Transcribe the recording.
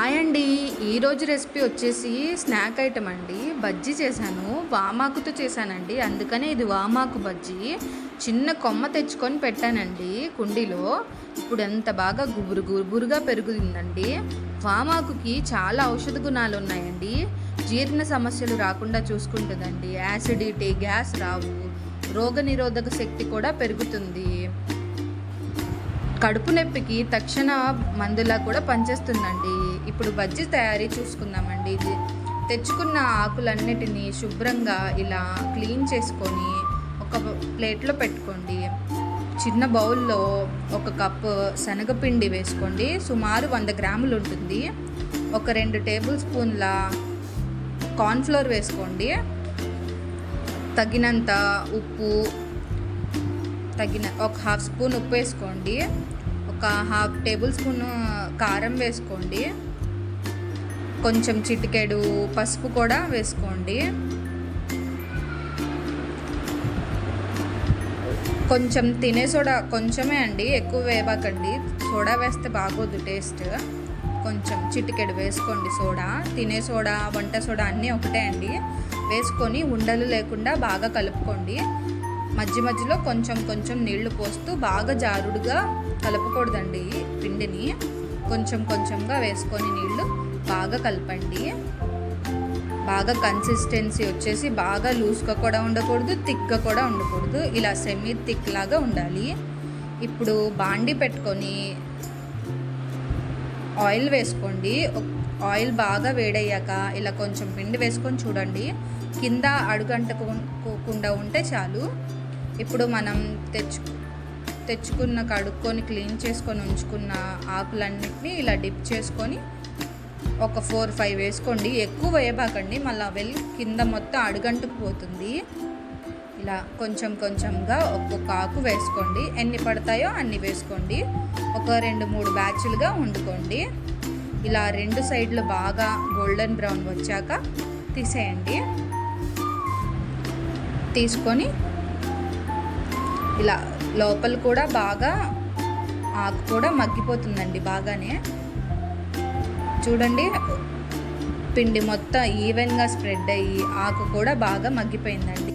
Hi అండి. ఈరోజు recipe వచ్చేసి స్నాక్ ఐటమ్ అండి. బజ్జీ చేశాను, వామాకుతో చేశానండి. అందుకనే ఇది వామాకు బజ్జీ. చిన్న కొమ్మ తెచ్చుకొని పెట్టానండి కుండీలో. ఇప్పుడు ఎంత బాగా గుబురు గుబురుగా పెరుగుతుందండి. వామాకుకి చాలా ఔషధ గుణాలు ఉన్నాయండి. జీర్ణ సమస్యలు రాకుండా చూసుకుంటుందండి. యాసిడిటీ, గ్యాస్ రావు, రోగనిరోధక శక్తి కూడా పెరుగుతుంది. కడుపు నొప్పికి తక్షణ మందులా కూడా పనిచేస్తుందండి. ఇప్పుడు బజ్జీ తయారీ చూసుకుందామండి. ఇది తెచ్చుకున్న ఆకులన్నిటినీ శుభ్రంగా ఇలా క్లీన్ చేసుకొని ఒక ప్లేట్లో పెట్టుకోండి. చిన్న బౌల్లో 1 కప్పు శనగపిండి వేసుకోండి. సుమారు 100 గ్రాములు ఉంటుంది. ఒక 2 టేబుల్ స్పూన్ల కార్న్ఫ్లోర్ వేసుకోండి. తగినంత ఉప్పు, ఒక 1/2 స్పూన్ ఉప్పు వేసుకోండి. ఒక 1/2 టేబుల్ స్పూన్ కారం వేసుకోండి. కొంచెం చిటికెడు పసుపు కూడా వేసుకోండి. కొంచెం తినే సోడా, కొంచెమే అండి, ఎక్కువ వేయబాకండి. సోడా వేస్తే బాగోదు టేస్ట్. కొంచెం చిటికెడు వేసుకోండి సోడా. తినే సోడా, వంట సోడా అన్నీ ఒకటే అండి. వేసుకొని ఉండలు లేకుండా బాగా కలుపుకోండి. మధ్య మధ్యలో కొంచెం కొంచెం నీళ్లు పోస్తూ బాగా జారుడుగా కలపకూడదండి పిండిని. కొంచెం కొంచెంగా వేసుకొని నీళ్లు బాగా కలపండి. బాగా కన్సిస్టెన్సీ వచ్చేసి బాగా లూజ్గా కూడా ఉండకూడదు, థిక్గా కూడా ఉండకూడదు. ఇలా సెమీ థిక్ లాగా ఉండాలి. ఇప్పుడు బాండి పెట్టుకొని ఆయిల్ వేసుకోండి. ఆయిల్ బాగా వేడయ్యాక ఇలా కొంచెం పిండి వేసుకొని చూడండి. కింద అడుగంటకుండా ఉంటే చాలు. ఇప్పుడు మనం తెచ్చుకున్న కడుక్కొని క్లీన్ చేసుకొని ఉంచుకున్న ఆకులన్నిటినీ ఇలా డిప్ చేసుకొని ఒక 4-5 వేసుకోండి. ఎక్కువ వేయబాకండి, మళ్ళీ వెళ్ళి కింద మొత్తం అడుగంటుకు పోతుంది. ఇలా కొంచెం కొంచెంగా ఒక్కొక్క ఆకు వేసుకోండి. ఎన్ని పడతాయో అన్ని వేసుకోండి. ఒక 2-3 బ్యాచ్లుగా వండుకోండి. ఇలా 2 సైడ్లు బాగా గోల్డెన్ బ్రౌన్ వచ్చాక తీసేయండి. తీసుకొని ఇలా లోపల కూడా బాగా ఆకు కూడా మగ్గిపోతుందండి బాగానే. చూడండి, పిండి మొత్తం ఈవెన్గా స్ప్రెడ్ అయ్యి ఆకు కూడా బాగా మగ్గిపోయిందండి.